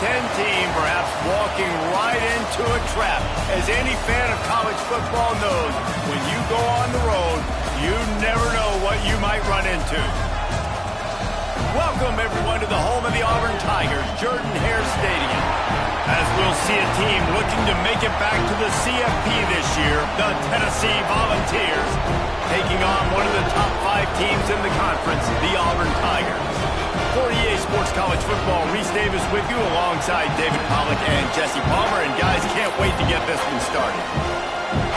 Tenn team perhaps walking right into a trap. As any fan of college football knows, when you go on the road, you never know what you might run into. Welcome, everyone, to the home of the Auburn Tigers, Jordan-Hare Stadium. As we'll see a team looking to make it back to the CFP this year, the Tennessee Volunteers, taking on one of the top 5 teams in the conference, the Auburn Tigers. For EA Sports College Football, Reese Davis with you alongside David Pollack and Jesse Palmer. And guys, can't wait to get this one started.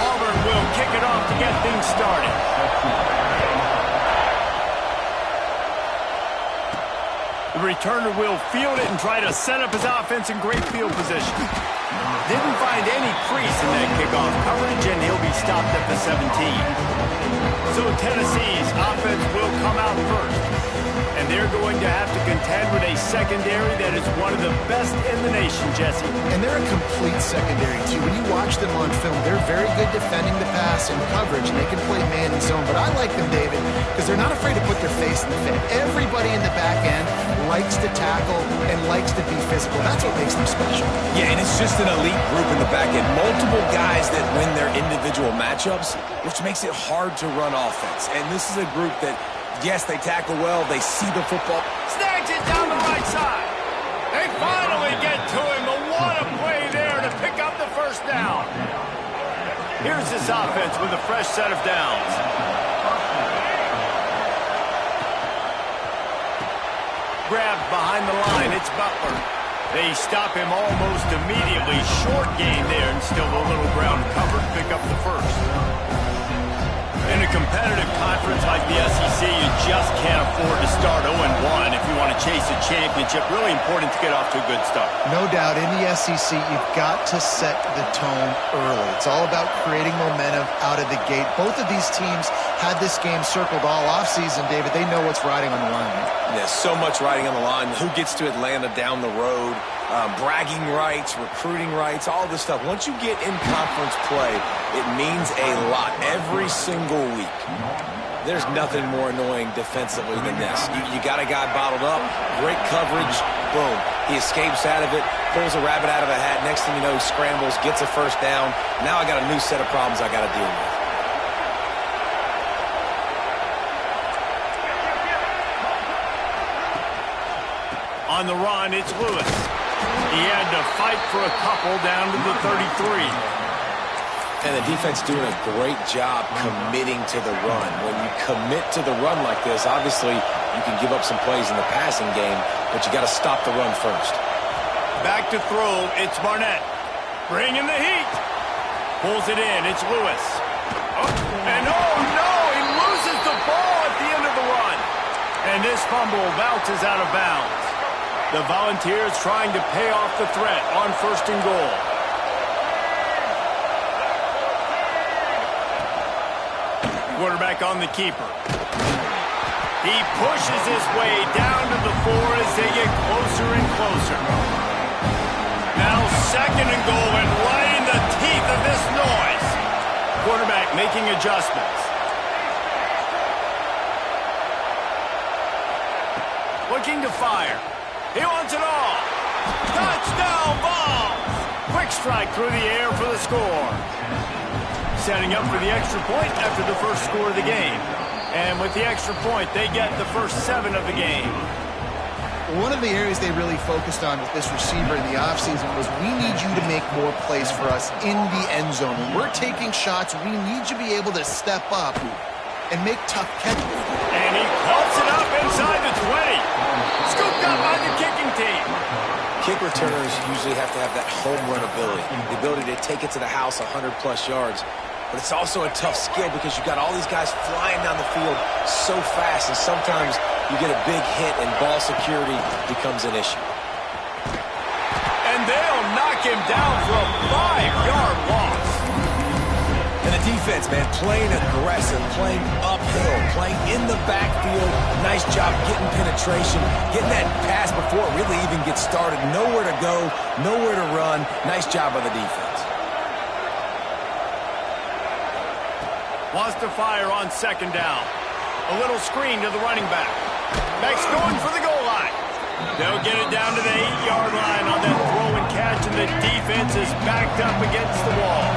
Auburn will kick it off to get things started. The returner will field it and try to set up his offense in great field position. Didn't find any crease in that kickoff coverage, and he'll be stopped at the 17. So Tennessee's offense will come out first. And they're going to have to contend with a secondary that is one of the best in the nation, Jesse. And they're a complete secondary, too. When you watch them on film, they're very good defending the pass and coverage, and they can play man and zone. But I like them, David, because they're not afraid to put their face in the fan. Everybody in the back end likes to tackle and likes to be physical. That's what makes them special. Yeah, and it's just an elite group in the back end. Multiple guys that win their individual matchups, which makes it hard to run offense. And this is a group that, yes, they tackle well. They see the football. Snags it down the right side. They finally get to him. But what a play there to pick up the first down. Here's this offense with a fresh set of downs. Grabbed behind the line. It's Butler. They stop him almost immediately. Short gain there, and still a little ground cover to pick up the first. In a competitive conference like the SEC, you just can't afford to start 0-1 if you want to chase a championship. Really important to get off to a good start. No doubt, in the SEC, you've got to set the tone early. It's all about creating momentum out of the gate. Both of these teams had this game circled all offseason, David. They know what's riding on the line here. There's so much riding on the line. Who gets to Atlanta down the road? Bragging rights, recruiting rights, all this stuff. Once you get in conference play, it means a lot every single week. There's nothing more annoying defensively than this. You got a guy bottled up, great coverage, boom. He escapes out of it, pulls a rabbit out of a hat. Next thing you know, he scrambles, gets a first down. Now I got a new set of problems I got to deal with. On the run, it's Lewis. He had to fight for a couple down to the 33. And the defense doing a great job committing to the run. When you commit to the run like this, obviously you can give up some plays in the passing game, but you got to stop the run first. Back to throw, it's Barnett. Bringing the heat. Pulls it in, it's Lewis. Oh, and oh no, he loses the ball at the end of the run. And this fumble bounces out of bounds. The Volunteers trying to pay off the threat on 1st and goal. Quarterback on the keeper. He pushes his way down to the 4 as they get closer and closer. Now 2nd and goal, and right in the teeth of this noise. Quarterback making adjustments. Looking to fire. He wants it all. Touchdown Vols! Quick strike through the air for the score. Setting up for the extra point after the first score of the game. And with the extra point, they get the first 7 of the game. One of the areas they really focused on with this receiver in the offseason was, we need you to make more plays for us in the end zone. When we're taking shots, we need you to be able to step up and make tough catches. And he pumps it up inside the 20. Scooped up by the kicking team. Kick returners usually have to have that home run ability, the ability to take it to the house 100-plus yards. But it's also a tough skill because you've got all these guys flying down the field so fast, and sometimes you get a big hit and ball security becomes an issue. And they'll knock him down for a 5-yard loss. And the defense, man, playing aggressive, playing uphill, playing in the backfield. Nice job getting penetration, getting that pass before it really even gets started. Nowhere to go, nowhere to run. Nice job by the defense. Wants to fire on 2nd down. A little screen to the running back. Next going for the goal line. They'll get it down to the 8-yard line on that throw and catch, and the defense is backed up against the wall.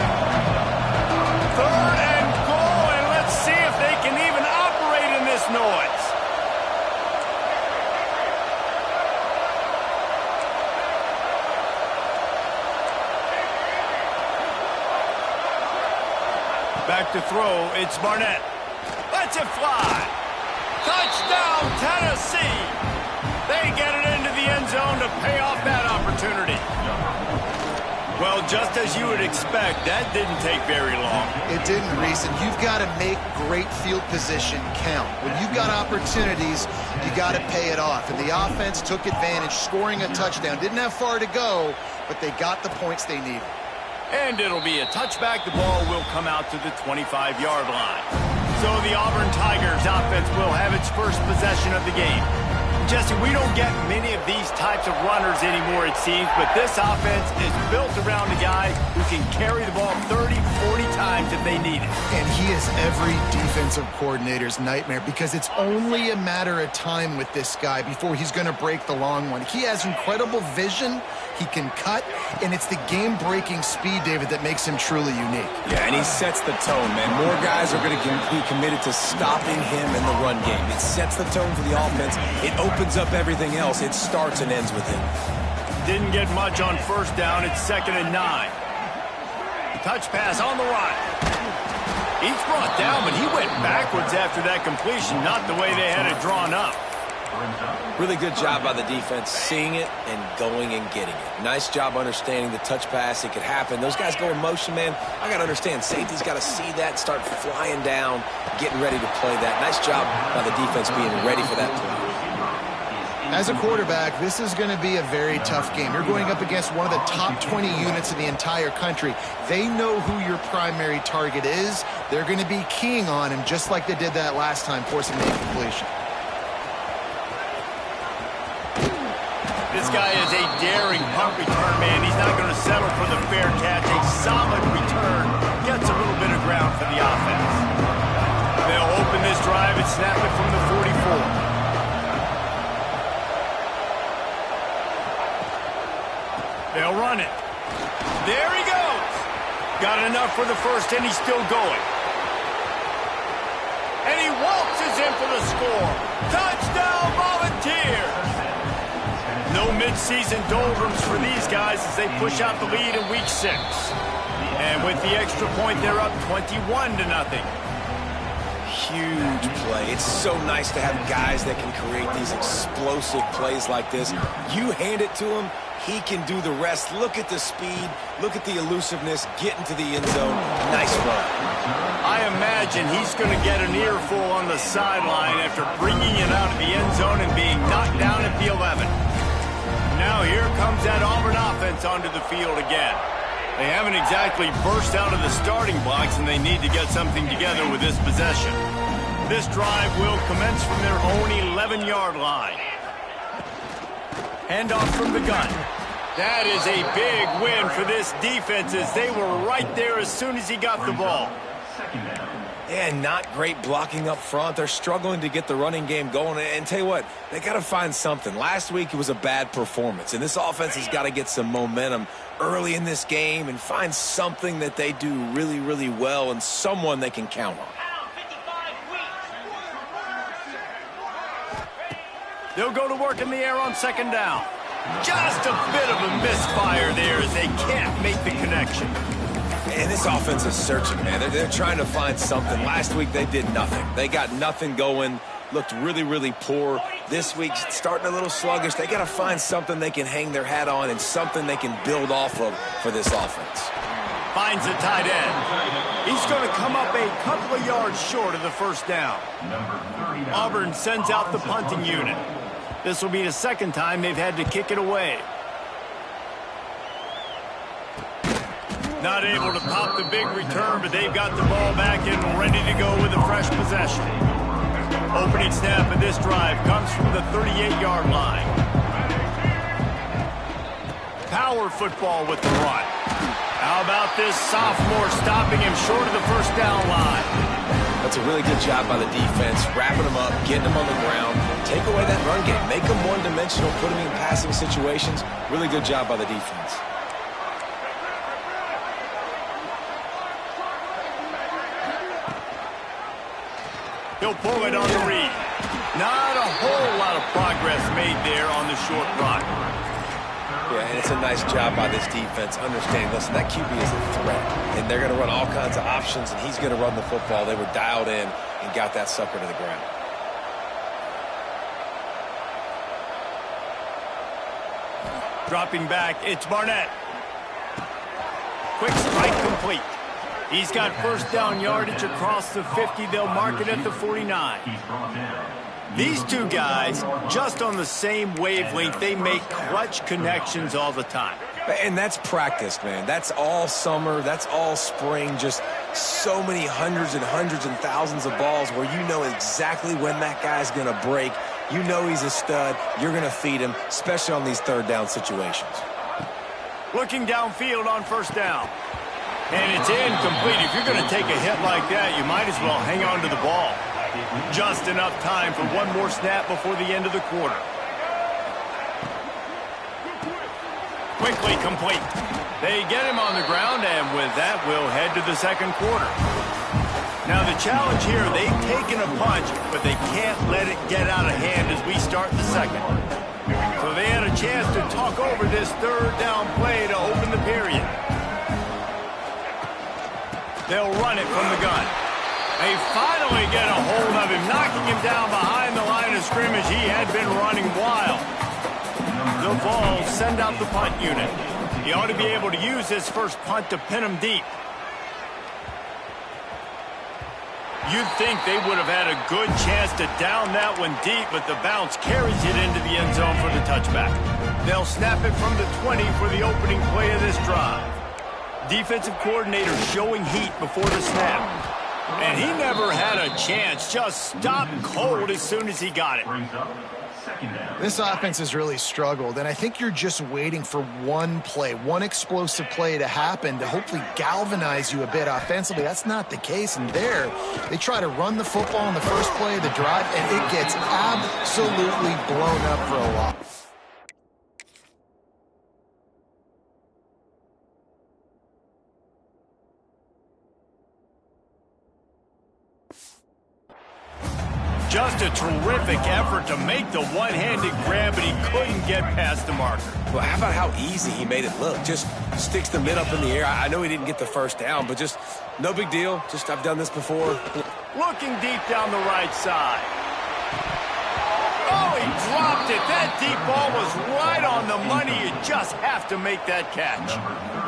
3rd and goal, and let's see if they can even operate in this noise. Back to throw, it's Barnett. Lets it fly. Touchdown, Tennessee. They get it into the end zone to pay off that opportunity. Well, just as you would expect, that didn't take very long. It didn't, Reese, and you've got to make great field position count. When you've got opportunities, you got to pay it off. And the offense took advantage, scoring a touchdown. Didn't have far to go, but they got the points they needed. And it'll be a touchback. The ball will come out to the 25-yard line. So the Auburn Tigers offense will have its first possession of the game. Jesse, we don't get many of these types of runners anymore, it seems, but this offense is built around a guy who can carry the ball 30, 40 times if they need it. And he is every defensive coordinator's nightmare because it's only a matter of time with this guy before he's going to break the long one. He has incredible vision, he can cut, and it's the game-breaking speed, David, that makes him truly unique. Yeah, and he sets the tone, man. More guys are going to be committed to stopping him in the run game. It sets the tone for the offense. It opens up everything else. It starts and ends with him. Didn't get much on first down. It's 2nd and 9. Touch pass on the run. He's brought down, but he went backwards after that completion, not the way they had it drawn up. Really good job by the defense, seeing it and going and getting it. Nice job understanding the touch pass. It could happen. Those guys go in motion, man. I got to understand, safety's got to see that, start flying down, getting ready to play that. Nice job by the defense being ready for that play. As a quarterback, this is going to be a very tough game. You're going up against one of the top 20 units in the entire country. They know who your primary target is. They're going to be keying on him just like they did that last time, forcing the incompletion. This guy is a daring punt return man. He's not going to settle for the fair catch. A solid return gets a little bit of ground for the offense. They'll open this drive and snap it from the 44. They'll run it. There he goes. Got enough for the first, and he's still going. And he waltzes in for the score. Touchdown, Volunteers. No mid-season doldrums for these guys as they push out the lead in Week 6. And with the extra point, they're up 21-0. Huge play. It's so nice to have guys that can create these explosive plays like this. You hand it to him, he can do the rest. Look at the speed. Look at the elusiveness. Get into the end zone. Nice run. I imagine he's going to get an earful on the sideline after bringing it out of the end zone and being knocked down at the 11. Now here comes that Auburn offense onto the field again. They haven't exactly burst out of the starting blocks, and they need to get something together with this possession. This drive will commence from their own 11-yard line. Handoff from the gun. That is a big win for this defense as they were right there as soon as he got the ball. Yeah, not great blocking up front. They're struggling to get the running game going. And tell you what, they got to find something. Last week it was a bad performance, and this offense has got to get some momentum early in this game and find something that they do really, really well and someone they can count on. They'll go to work in the air on 2nd down. Just a bit of a misfire there as they can't make the connection. And this offense is searching, man. They're trying to find something. Last week they did nothing. They got nothing going. Looked really, really poor. This week, starting a little sluggish. They got to find something they can hang their hat on and something they can build off of for this offense. Finds a tight end. He's going to come up a couple of yards short of the first down. Auburn sends out the punting unit. This will be the second time they've had to kick it away. Not able to pop the big return, but they've got the ball back and ready to go with a fresh possession. Opening snap of this drive comes from the 38-yard line. Power football with the run. How about this sophomore stopping him short of the first down line? That's a really good job by the defense, wrapping them up, getting them on the ground, take away that run game, make them one-dimensional, put them in passing situations. Really good job by the defense. He'll pull it on the read. Not a whole lot of progress made there on the short run. Yeah, and it's a nice job by this defense understanding, listen, that QB is a threat, and they're going to run all kinds of options, and he's going to run the football. They were dialed in and got that sucker to the ground. Dropping back, it's Barnett. Quick strike complete. He's got first down yardage across the 50. They'll mark it at the 49. These two guys, just on the same wavelength, they make clutch connections all the time. And that's practice, man. That's all summer. That's all spring. Just so many hundreds and thousands of balls where you know exactly when that guy's going to break. You know he's a stud. You're going to feed him, especially on these third down situations. Looking downfield on first down. And it's incomplete. If you're going to take a hit like that, you might as well hang on to the ball. Just enough time for one more snap before the end of the quarter. Quickly complete. They get him on the ground, and with that, we'll head to the second quarter. Now, the challenge here, they've taken a punch, but they can't let it get out of hand as we start the second. So they had a chance to talk over this third down play to open the period. They'll run it from the gun. They finally get a hold of him, knocking him down behind the line of scrimmage. He had been running wild. The Vols send out the punt unit. He ought to be able to use his first punt to pin him deep. You'd think they would have had a good chance to down that one deep, but the bounce carries it into the end zone for the touchback. They'll snap it from the 20 for the opening play of this drive. Defensive coordinator showing heat before the snap. And he never had a chance. Just stopped cold as soon as he got it. This offense has really struggled, and I think you're just waiting for one play, one explosive play to happen to hopefully galvanize you a bit offensively. That's not the case, and there, they try to run the football in the first play of the drive, and it gets absolutely blown up for a loss. Just a terrific effort to make the one-handed grab, but he couldn't get past the marker. Well, how about how easy he made it look? Just sticks the mid up in the air. I know he didn't get the first down, but just no big deal. Just I've done this before. Looking deep down the right side. Oh, he dropped it. That deep ball was right on the money. You just have to make that catch.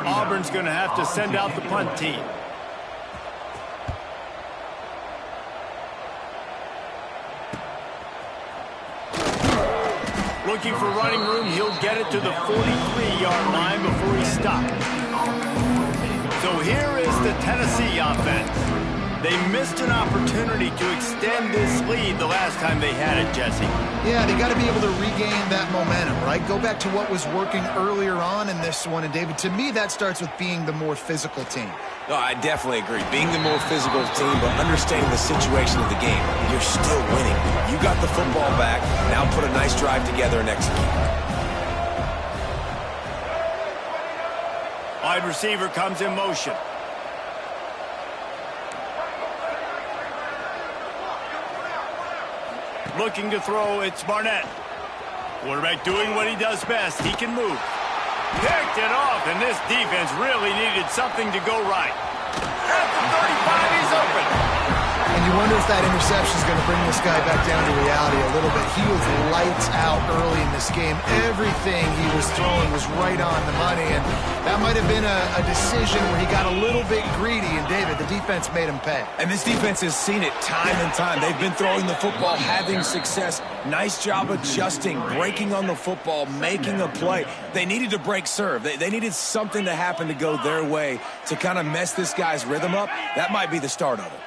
Auburn's going to have to send out the punt team. Looking for running room, he'll get it to the 43-yard line before he stopped. So here is the Tennessee offense. They missed an opportunity to extend this lead the last time they had it, Jesse. Yeah, they got to be able to regain that momentum, right? Go back to what was working earlier on in this one. And, David, to me, that starts with being the more physical team. No, I definitely agree. Being the more physical team, but understanding the situation of the game. You're still winning. You got the football back. Now put a nice drive together and execute. Wide receiver comes in motion. Looking to throw, it's Barnett. Quarterback doing what he does best. He can move. Picked it off, and this defense really needed something to go right. At the 35, he's open. And you wonder if that interception is going to bring this guy back down to reality a little bit. He was lights out early in this game. Everything he was throwing was right on the money, and that might have been a decision where he got a little bit greedy, and David, the defense made him pay. And this defense has seen it time and time. They've been throwing the football, having success. Nice job adjusting, breaking on the football, making a play. They needed to break serve. They needed something to happen to go their way to kind of mess this guy's rhythm up. That might be the start of it.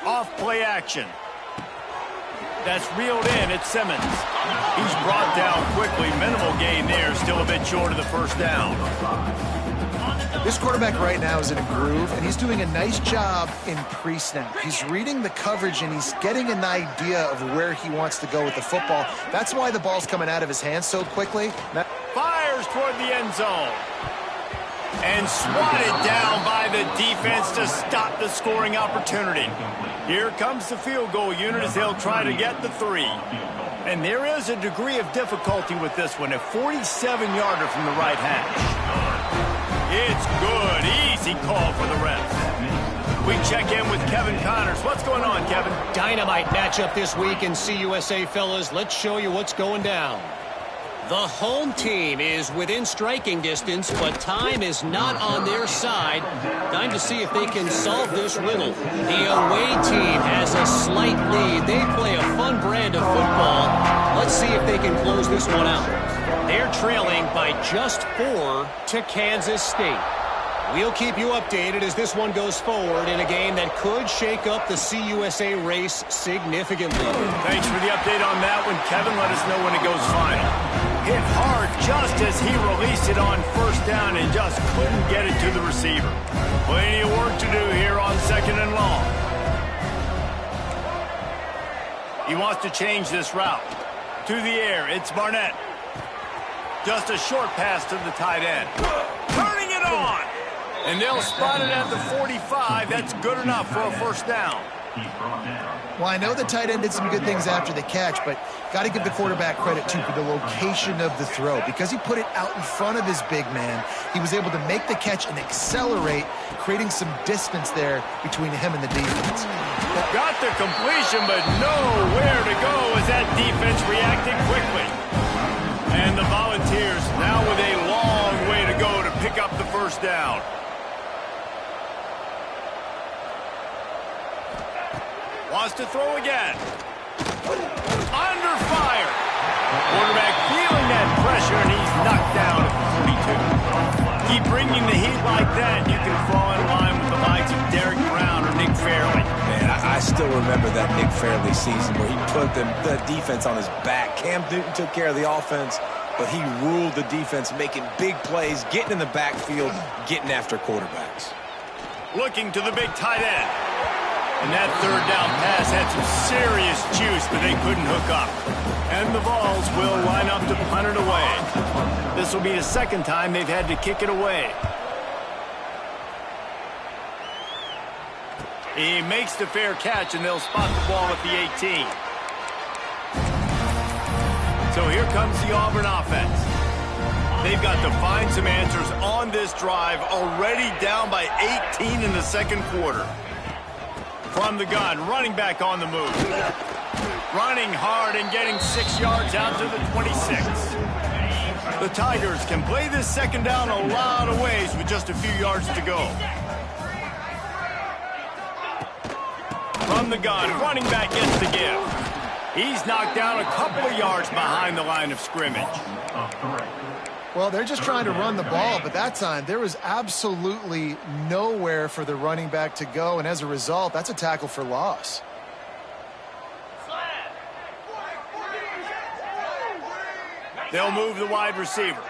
Off play action. That's reeled in. It's Simmons. He's brought down quickly. Minimal gain there. Still a bit short of the first down. This quarterback right now is in a groove, and he's doing a nice job in pre-snap. He's reading the coverage, and he's getting an idea of where he wants to go with the football. That's why the ball's coming out of his hands so quickly. Fires toward the end zone. And swatted down by the defense to stop the scoring opportunity. Here comes the field goal unit as they'll try to get the 3. And there is a degree of difficulty with this one, a 47-yarder from the right hash. It's good. Easy call for the refs. We check in with Kevin Connors. What's going on, Kevin? Dynamite matchup this week in CUSA, fellas. Let's show you what's going down. The home team is within striking distance, but time is not on their side. Time to see if they can solve this riddle. The away team has a slight lead. They play a fun brand of football. Let's see if they can close this one out. They're trailing by just 4 to Kansas State. We'll keep you updated as this one goes forward in a game that could shake up the CUSA race significantly. Thanks for the update on that one, Kevin. Let us know when it goes final. Hit hard just as he released it on first down and just couldn't get it to the receiver. Plenty of work to do here on 2nd and long. He wants to change this route. To the air, it's Barnett. Just a short pass to the tight end. Turning it on! And they'll spot it at the 45. That's good enough for a first down. Well, I know the tight end did some good things after the catch, but got to give the quarterback credit, too, for the location of the throw. Because he put it out in front of his big man, he was able to make the catch and accelerate, creating some distance there between him and the defense. Got the completion, but nowhere to go as that defense reacted quickly. And the Volunteers now with a long way to go to pick up the first down. Wants to throw again. Under fire. Quarterback feeling that pressure, and he's knocked down at 42. Keep bringing the heat like that, you can fall in line with the likes of Derek Brown or Nick Fairley. Man, I still remember that Nick Fairley season where he put the defense on his back. Cam Newton took care of the offense, but he ruled the defense, making big plays, getting in the backfield, getting after quarterbacks. Looking to the big tight end. And that third down pass had some serious juice, but they couldn't hook up. And the Vols will line up to punt it away. This will be the second time they've had to kick it away. He makes the fair catch, and they'll spot the ball at the 18. So here comes the Auburn offense. They've got to find some answers on this drive, already down by 18 in the second quarter. From the gun, running back on the move. Running hard and getting 6 yards out to the 26. The Tigers can play this second down a lot of ways with just a few yards to go. From the gun, running back gets the give. He's knocked down a couple of yards behind the line of scrimmage. Well, they're just trying to run the ball, but that time there was absolutely nowhere for the running back to go, and as a result, that's a tackle for loss. They'll move the wide receiver.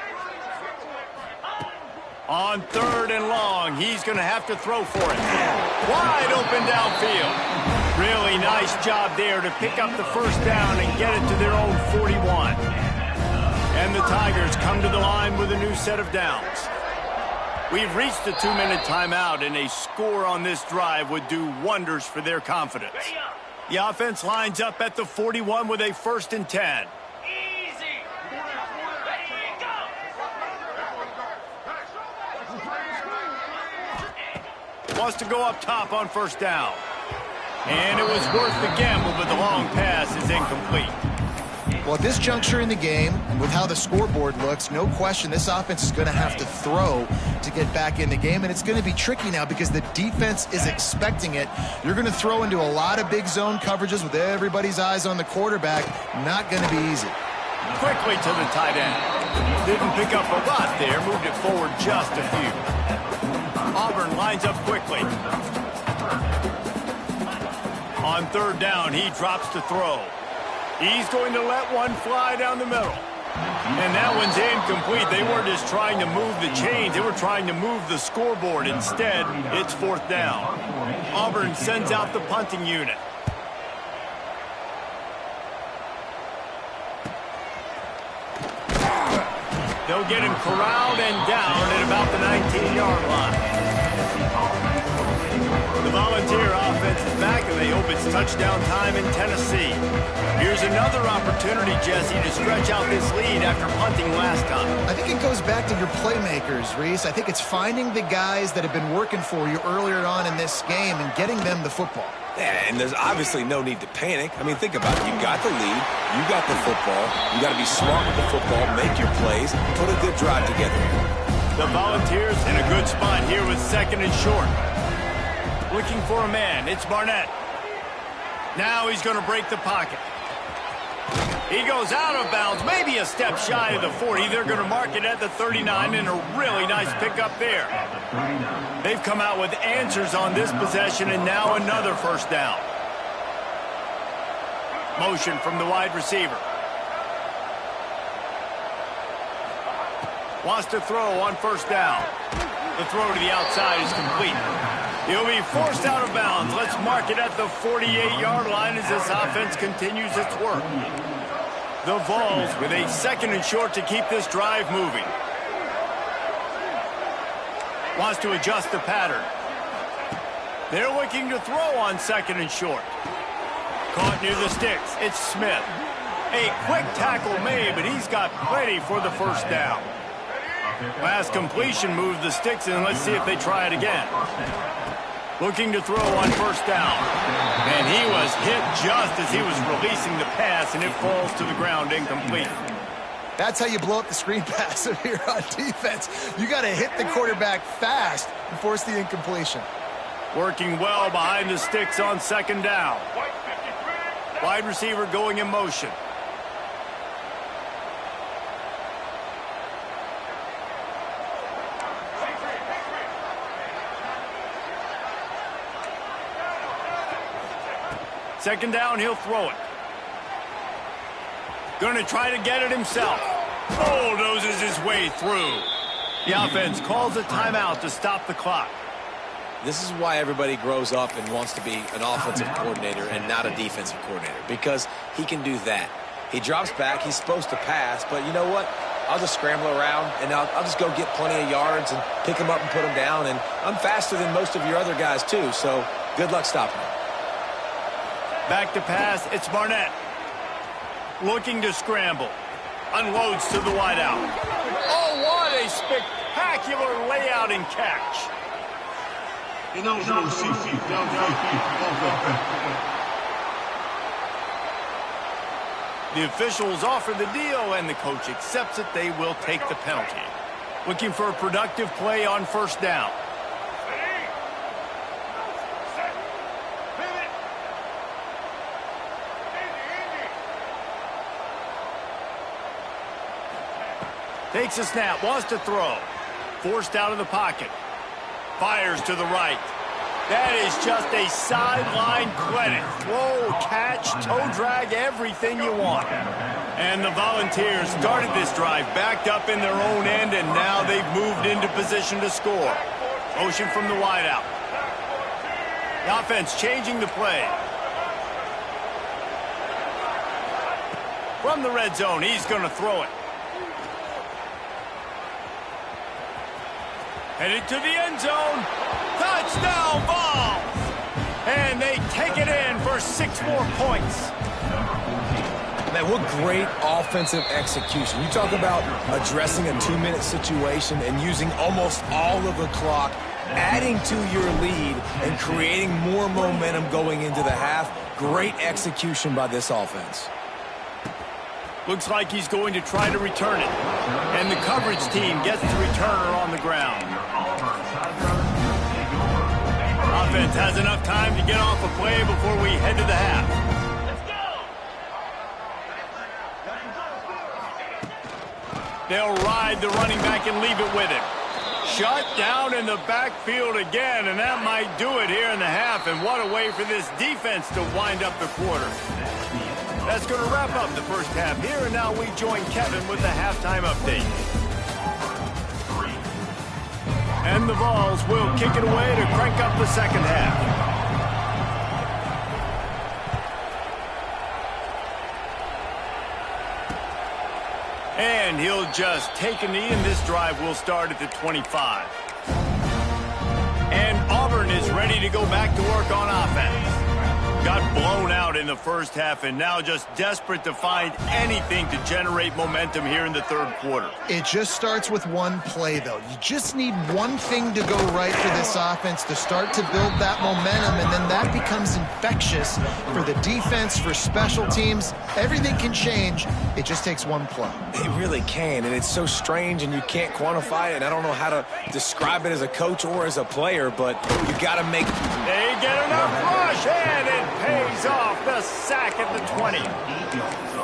On 3rd and long, he's going to have to throw for it. Wide open downfield. Really nice job there to pick up the first down and get it to their own 41. And the Tigers come to the line with a new set of downs. We've reached the 2-minute timeout, and a score on this drive would do wonders for their confidence. The offense lines up at the 41 with a 1st and 10. Wants to go up top on first down. And it was worth the gamble, but the long pass is incomplete. Well, at this juncture in the game, with how the scoreboard looks, no question this offense is going to have to throw to get back in the game, and it's going to be tricky now because the defense is expecting it. You're going to throw into a lot of big zone coverages with everybody's eyes on the quarterback. Not going to be easy. Quickly to the tight end. Didn't pick up a lot there, moved it forward just a few. Auburn lines up quickly. On 3rd down, he drops to throw. He's going to let one fly down the middle. And that one's incomplete. They weren't just trying to move the chains. They were trying to move the scoreboard. Instead, it's 4th down. Auburn sends out the punting unit. They'll get him corralled and down at about the 19-yard line. The Volunteer offense is back, and they hope it's touchdown time in Tennessee. Here's another opportunity, Jesse, to stretch out this lead after punting last time. I think it goes back to your playmakers, Reese. I think it's finding the guys that have been working for you earlier on in this game and getting them the football. Yeah, and there's obviously no need to panic. I mean, think about it. You got the lead. You got the football. You got to be smart with the football, make your plays, put a good drive together. The Volunteers in a good spot here with 2nd and short. Looking for a man. It's Barnett. Now he's going to break the pocket. He goes out of bounds, maybe a step shy of the 40. They're going to mark it at the 39, and a really nice pickup there. They've come out with answers on this possession, and now another 1st down. Motion from the wide receiver. Wants to throw on 1st down. The throw to the outside is complete. He'll be forced out of bounds. Let's mark it at the 48-yard line as this offense continues its work. The Vols with a 2nd and short to keep this drive moving. Wants to adjust the pattern. They're looking to throw on 2nd and short. Caught near the sticks. It's Smith. A quick tackle made, but he's got plenty for the 1st down. Last completion moved the sticks, and let's see if they try it again. Looking to throw on 1st down. And he was hit just as he was releasing the pass, and it falls to the ground incomplete. That's how you blow up the screen pass here on defense. You got to hit the quarterback fast and force the incompletion. Working well behind the sticks on 2nd down. Wide receiver going in motion. Second down, he'll throw it. Going to try to get it himself. Bulldozes his way through. The offense calls a timeout to stop the clock. This is why everybody grows up and wants to be an offensive coordinator and not a defensive coordinator, because he can do that. He drops back. He's supposed to pass, but you know what? I'll just scramble around, and I'll just go get plenty of yards and pick him up and put him down, and I'm faster than most of your other guys, too, so good luck stopping him. Back to pass, it's Barnett. Looking to scramble. Unloads to the wideout. Oh, what a spectacular layout and catch. The officials offer the deal, and the coach accepts it. They will take the penalty. Looking for a productive play on 1st down. Takes a snap, wants to throw. Forced out of the pocket. Fires to the right. That is just a sideline credit. Throw, catch, toe drag, everything you want. And the Volunteers started this drive backed up in their own end, and now they've moved into position to score. Motion from the wideout. The offense changing the play. From the red zone, he's going to throw it. Headed to the end zone. Touchdown, Vols! And they take it in for 6 more points. Man, what great offensive execution. You talk about addressing a 2-minute situation and using almost all of the clock, adding to your lead and creating more momentum going into the half. Great execution by this offense. Looks like he's going to try to return it. And the coverage team gets the returner on the ground. Offense has enough time to get off a play before we head to the half. They'll ride the running back and leave it with him. Shut down in the backfield again, and that might do it here in the half. And what a way for this defense to wind up the quarter. That's going to wrap up the first half here, and now we join Kevin with the halftime update. And the Vols will kick it away to crank up the second half. And he'll just take a knee, and this drive will start at the 25. And Auburn is ready to go back to work on offense. Got blown out in the first half and now just desperate to find anything to generate momentum here in the third quarter. It just starts with one play, though. You just need one thing to go right for this offense to start to build that momentum, and then that becomes infectious for the defense, for special teams. Everything can change. It just takes one play. It really can, and it's so strange, and you can't quantify it, and I don't know how to describe it as a coach or as a player, but you got to make... They get enough rush, and it pays off the sack at the 20.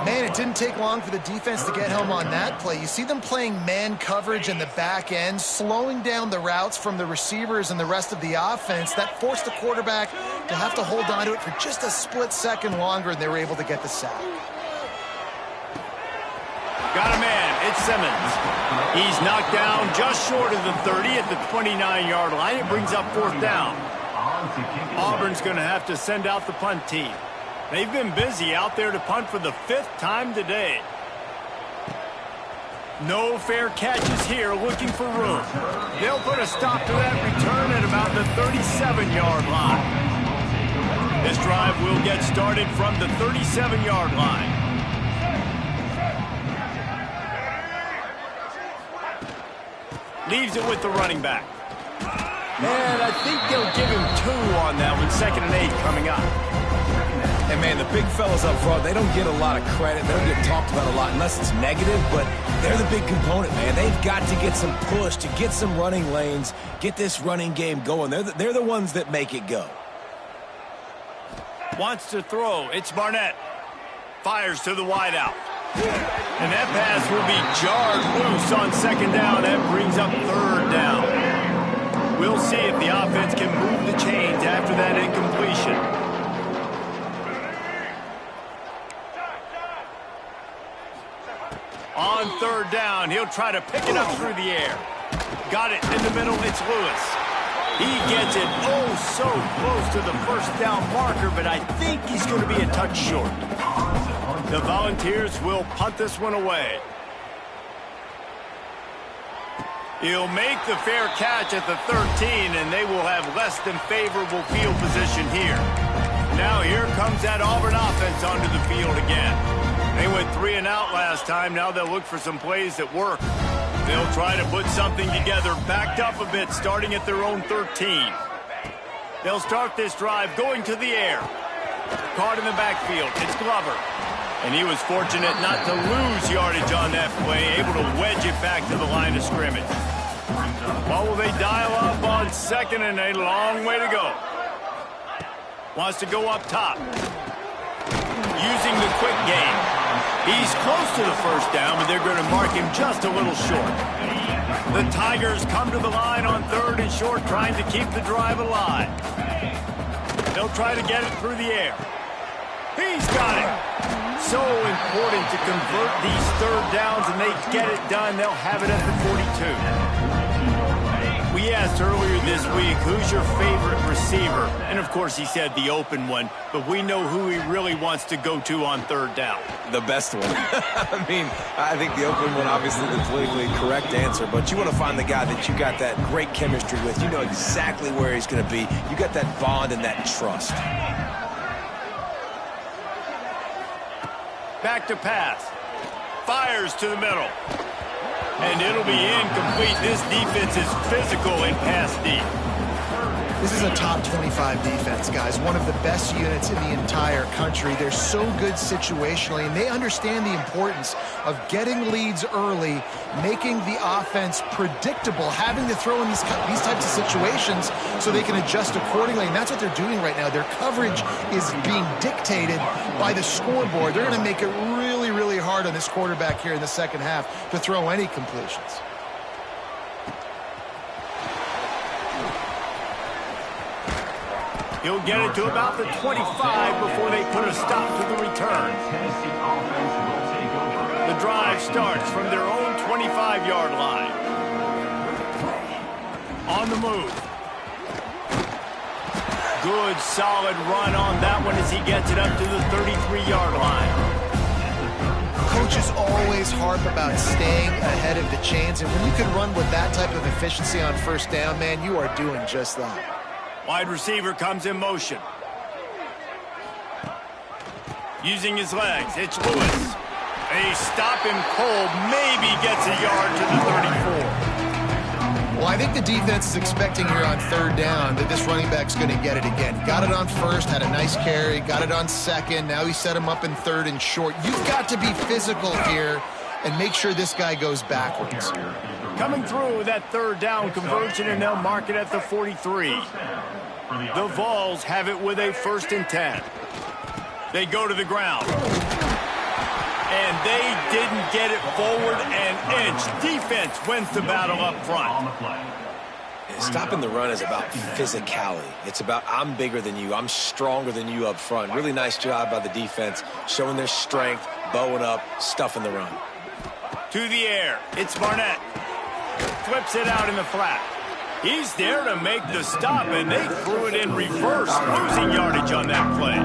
Man, it didn't take long for the defense to get home on that play. You see them playing man coverage in the back end, slowing down the routes from the receivers and the rest of the offense. That forced the quarterback to have to hold on to it for just a split second longer, and they were able to get the sack. Got a man. It's Simmons. He's knocked down just short of the 30 at the 29-yard line. It brings up fourth down. Auburn's going to have to send out the punt team. They've been busy out there to punt for the 5th time today. No fair catches here, looking for room. They'll put a stop to that return at about the 37-yard line. This drive will get started from the 37-yard line. Leaves it with the running back. And I think they'll give him 2 on that one, 2nd and 8 coming up. And, man, the big fellas up front, they don't get a lot of credit. They don't get talked about a lot unless it's negative, but they're the big component, man. They've got to get some push, to get some running lanes, get this running game going. They're the ones that make it go. Wants to throw. It's Barnett. Fires to the wideout. And that pass will be jarred loose on 2nd down. That brings up 3rd down. We'll see if the offense can move the chains after that incompletion. On 3rd down, he'll try to pick it up through the air. Got it in the middle, it's Lewis. He gets it oh so close to the 1st down marker, but I think he's going to be a touch short. The Volunteers will punt this one away. He'll make the fair catch at the 13, and they will have less than favorable field position here. Now here comes that Auburn offense onto the field again. They went 3 and out last time. Now they'll look for some plays that work. They'll try to put something together, backed up a bit, starting at their own 13. They'll start this drive going to the air. Caught in the backfield. It's Glover. And he was fortunate not to lose yardage on that play, able to wedge it back to the line of scrimmage. Well, will they dial up on 2nd and a long way to go? Wants to go up top. Using the quick game. He's close to the 1st down, but they're going to mark him just a little short. The Tigers come to the line on 3rd and short, trying to keep the drive alive. They'll try to get it through the air. He's got it. So important to convert these 3rd downs, and they get it done. They'll have it at the 42. We asked earlier this week, who's your favorite receiver? And, of course, he said the open one, but we know who he really wants to go to on 3rd down. The best one. I mean, I think the open one, obviously the politically correct answer, but you want to find the guy that you got that great chemistry with. You know exactly where he's going to be. You got that bond and that trust. Back to pass. Fires to the middle. And it'll be incomplete. This defense is physical in pass deep. This is a top 25 defense, guys. One of the best units in the entire country. They're so good situationally, and they understand the importance of getting leads early, making the offense predictable, having to throw in these types of situations so they can adjust accordingly. And that's what they're doing right now. Their coverage is being dictated by the scoreboard. They're going to make it really, really hard on this quarterback here in the 2nd half to throw any completions. He'll get it to about the 25 before they put a stop to the return. The drive starts from their own 25-yard line. On the move. Good, solid run on that one as he gets it up to the 33-yard line. Coaches always harp about staying ahead of the chains, and when you can run with that type of efficiency on first down, man, you are doing just that. Wide receiver comes in motion. Using his legs, it's Lewis. They stop him cold, maybe gets a yard to the 34. Well, I think the defense is expecting here on third down that this running back's going to get it again. Got it on first, had a nice carry, got it on second. Now he set him up in third and short. You've got to be physical here and make sure this guy goes backwards. Coming through with that third down conversion, and they'll mark it at the 43. The Vols have it with a 1st and 10. They go to the ground. And they didn't get it forward an inch. Defense wins the battle up front. Stopping the run is about physicality. It's about I'm bigger than you. I'm stronger than you up front. Really nice job by the defense, showing their strength, bowing up, stuffing the run. To the air. It's Barnett. Flips it out in the flat. He's there to make the stop, and they threw it in reverse, losing yardage on that play.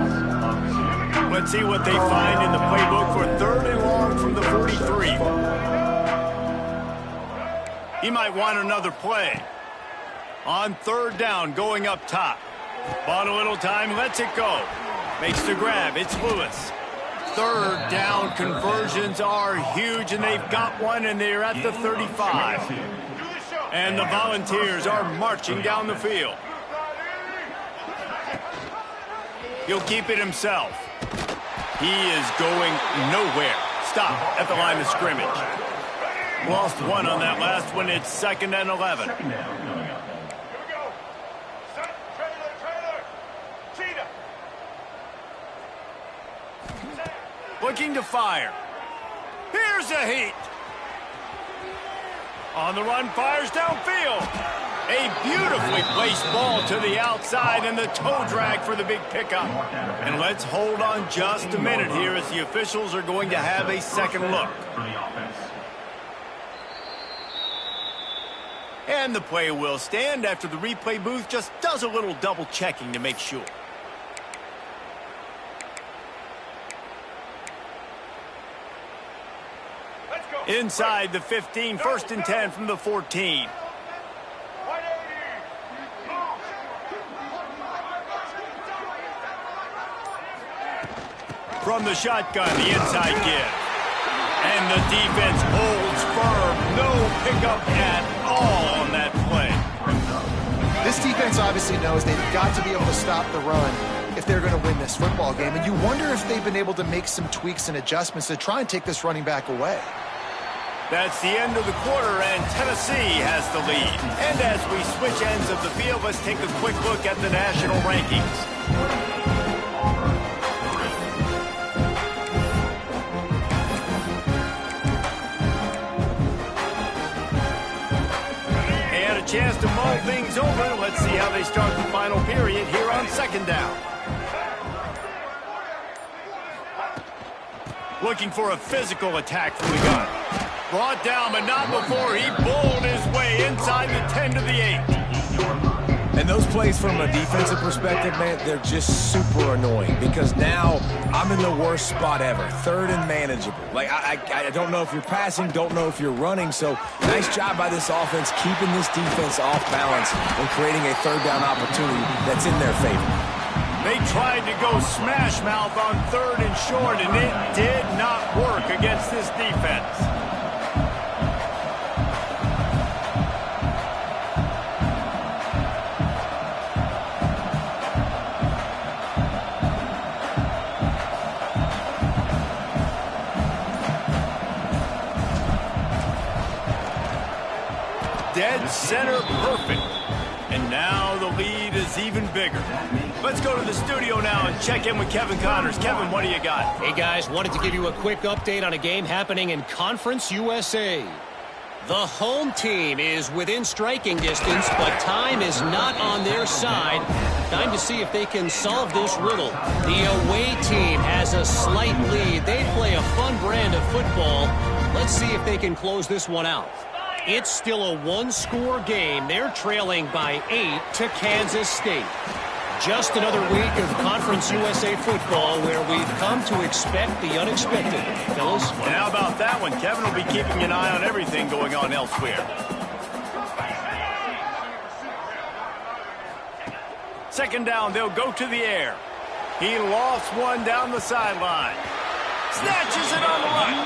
Let's see what they find in the playbook for 3rd and long from the 43. He might want another play. On 3rd down, going up top. Bought a little time, lets it go. Makes the grab, it's Lewis. 3rd down conversions are huge, and they've got one, and they're at the 35. And the Volunteers are marching down the field. He'll keep it himself. He is going nowhere. Stop at the line of scrimmage. Lost one on that last one. It's 2nd and 11. Looking to fire. Here's a heat. On the run, fires downfield. A beautifully placed ball to the outside, and the toe drag for the big pickup. And let's hold on just a minute here as the officials are going to have a second look. And the play will stand after the replay booth just does a little double checking to make sure. Inside the 15, 1st and 10 from the 14. From the shotgun, the inside give. And the defense holds firm. No pickup at all on that play. This defense obviously knows they've got to be able to stop the run if they're going to win this football game. And you wonder if they've been able to make some tweaks and adjustments to try and take this running back away. That's the end of the quarter, and Tennessee has the lead. And as we switch ends of the field, let's take a quick look at the national rankings. Chance to mull things over. Let's see how they start the final period here on 2nd down. Looking for a physical attack from the gun. Brought down, but not before he bowled his way inside the 10 to the 8. And those plays from a defensive perspective, man, they're just super annoying because now I'm in the worst spot ever. 3rd and manageable. Like, I don't know if you're passing, don't know if you're running. So nice job by this offense keeping this defense off balance and creating a 3rd down opportunity that's in their favor. They tried to go smash mouth on 3rd and short, and it did not work against this defense. Dead center perfect. And now the lead is even bigger. Let's go to the studio now and check in with Kevin Connors. Kevin, what do you got? Hey, guys, wanted to give you a quick update on a game happening in Conference USA. The home team is within striking distance, but time is not on their side. Time to see if they can solve this riddle. The away team has a slight lead. They play a fun brand of football. Let's see if they can close this one out. It's still a one-score game. They're trailing by 8 to Kansas State. Just another week of Conference USA football where we've come to expect the unexpected. Fellas? And how about that one? Kevin will be keeping an eye on everything going on elsewhere. Second down, they'll go to the air. He lost one down the sideline. Snatches it on the run.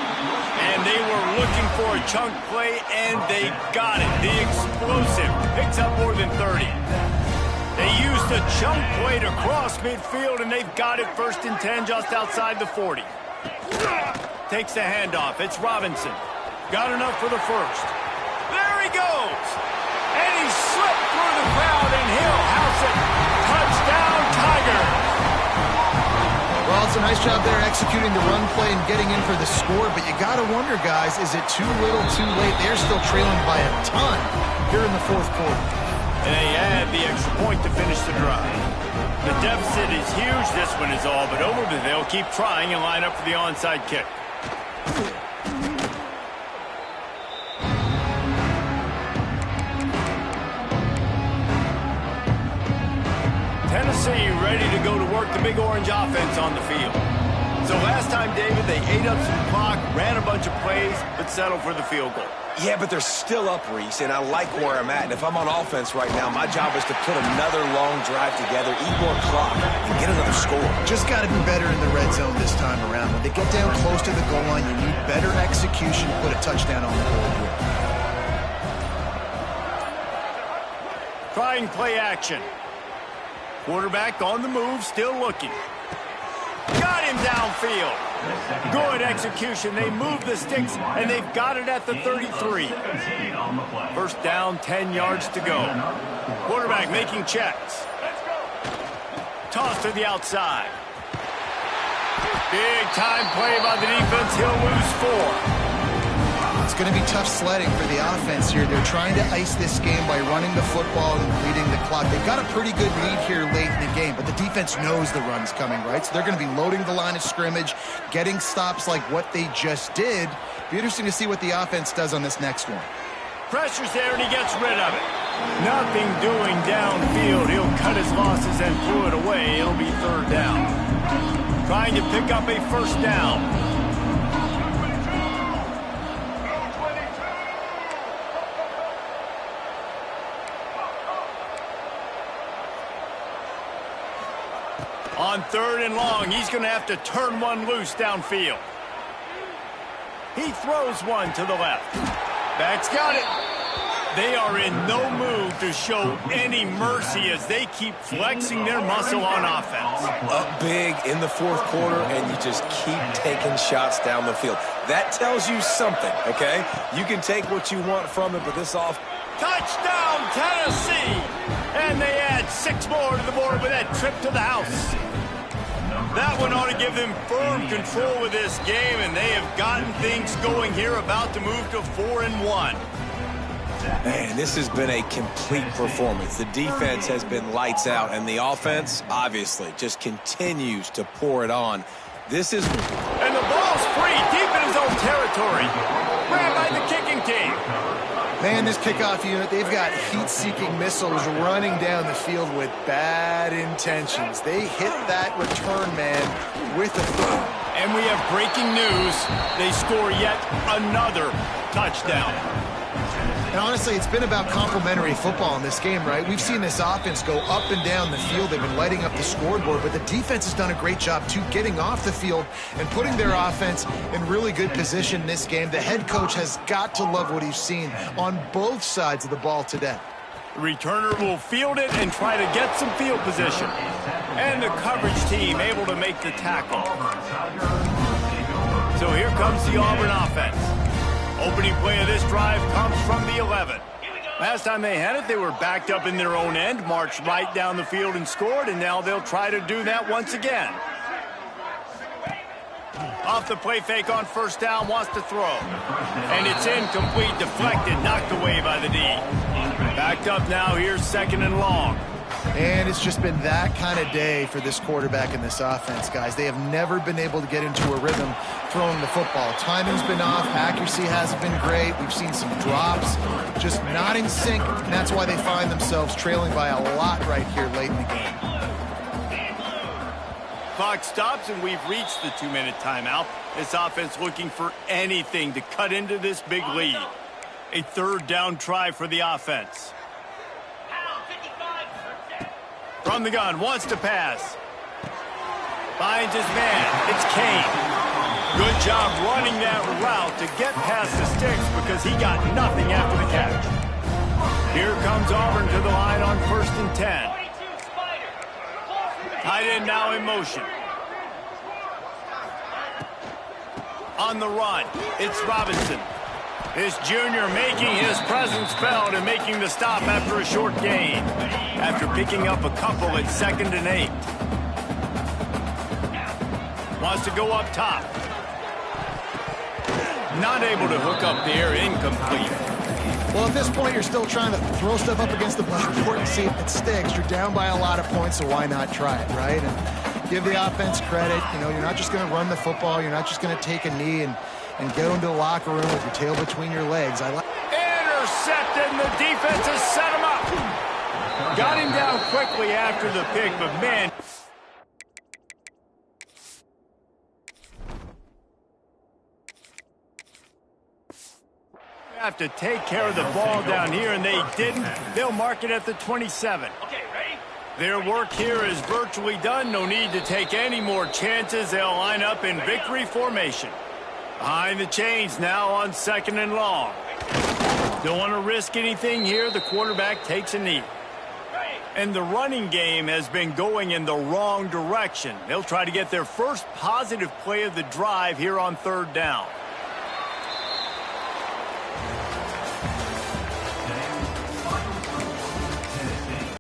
And they were looking for a chunk play, and they got it. The explosive picks up more than 30. They used a chunk play to cross midfield, and they've got it 1st and 10 just outside the 40. Takes the handoff. It's Robinson. Got enough for the first. There he goes. And he slipped through the crowd, and he'll house it. Touchdown, Tigers. Well, it's a nice job there executing the run play and getting in for the score, but you got to wonder, guys, is it too little, too late? They're still trailing by a ton here in the 4th quarter. And they add the extra point to finish the drive. The deficit is huge. This one is all but over, but they'll keep trying and line up for the onside kick. Tennessee ready to go to work the Big Orange offense on the field. So last time, David, they ate up some clock, ran a bunch of plays, but settled for the field goal. Yeah, but they're still up, Reese, and I like where I'm at. And if I'm on offense right now, my job is to put another long drive together, eat more clock, and get another score. Just got to be better in the red zone this time around. When they get down close to the goal line, you need better execution to put a touchdown on the board here. Trying play action. Quarterback on the move, still looking. Got him downfield. Good execution. They move the sticks, and they've got it at the 33. First down, 10 yards to go. Quarterback making checks. Toss to the outside. Big time play by the defense. He'll lose 4. It's going to be tough sledding for the offense here. They're trying to ice this game by running the football and bleeding the clock. They've got a pretty good lead here late in the game, but the defense knows the run's coming, right? So they're going to be loading the line of scrimmage, getting stops like what they just did. Be interesting to see what the offense does on this next one. Pressure's there, and he gets rid of it. Nothing doing downfield. He'll cut his losses and throw it away. It'll be 3rd down. Trying to pick up a first down. On 3rd and long, he's going to have to turn one loose downfield. He throws one to the left. Back's got it. They are in no mood to show any mercy as they keep flexing their muscle on offense. Up big in the 4th quarter, and you just keep taking shots down the field. That tells you something, okay? You can take what you want from it, but this off. Touchdown, Tennessee! And they add 6 more to the board with that trip to the house. That one ought to give them firm control of this game, and they have gotten things going here, about to move to 4-1. Man, this has been a complete performance. The defense has been lights out, and the offense, obviously, just continues to pour it on. This is... And the ball's free, deep in his own territory. Grabbed by the kicking team. Man, this kickoff unit, they've got heat-seeking missiles running down the field with bad intentions. They hit that return man with a throw. And we have breaking news. They score yet another touchdown. And honestly, it's been about complementary football in this game, right? We've seen this offense go up and down the field. They've been lighting up the scoreboard, but the defense has done a great job, too, getting off the field and putting their offense in really good position in this game. The head coach has got to love what he's seen on both sides of the ball today. The returner will field it and try to get some field position. And the coverage team able to make the tackle. So here comes the Auburn offense. Opening play of this drive comes from the 11. Last time they had it, they were backed up in their own end, marched right down the field and scored, and now they'll try to do that once again. Off the play fake on first down, wants to throw. And it's incomplete, deflected, knocked away by the D. Backed up now, here's 2nd and long. And it's just been that kind of day for this quarterback and this offense, guys. They have never been able to get into a rhythm throwing the football. Timing's been off. Accuracy hasn't been great. We've seen some drops, just not in sync. And that's why they find themselves trailing by a lot right here late in the game. Clock stops, and we've reached the 2-minute timeout. This offense looking for anything to cut into this big lead. A 3rd down try for the offense. From the gun, wants to pass. Finds his man. It's Kane. Good job running that route to get past the sticks because he got nothing after the catch. Here comes Auburn to the line on 1st and 10. Tight end now in motion. On the run, it's Robinson. This junior making his presence felt and making the stop after a short gain. After picking up a couple at 2nd and 8. Wants to go up top. Not able to hook up there, incomplete. Well, at this point, you're still trying to throw stuff up against the board and see if it sticks. You're down by a lot of points, so why not try it, right? And give the offense credit. You know, you're not just going to run the football. You're not just going to take a knee and go into the locker room with your tail between your legs. Intercepted, and the defense has set him up. Got him down quickly after the pick, but man. Have to take care of the ball down here, and they didn't. They'll mark it at the 27. Okay, ready? Their work here is virtually done. No need to take any more chances. They'll line up in victory formation. Behind the chains now on 2nd and long. Don't want to risk anything here. The quarterback takes a knee. And the running game has been going in the wrong direction. They'll try to get their first positive play of the drive here on 3rd down.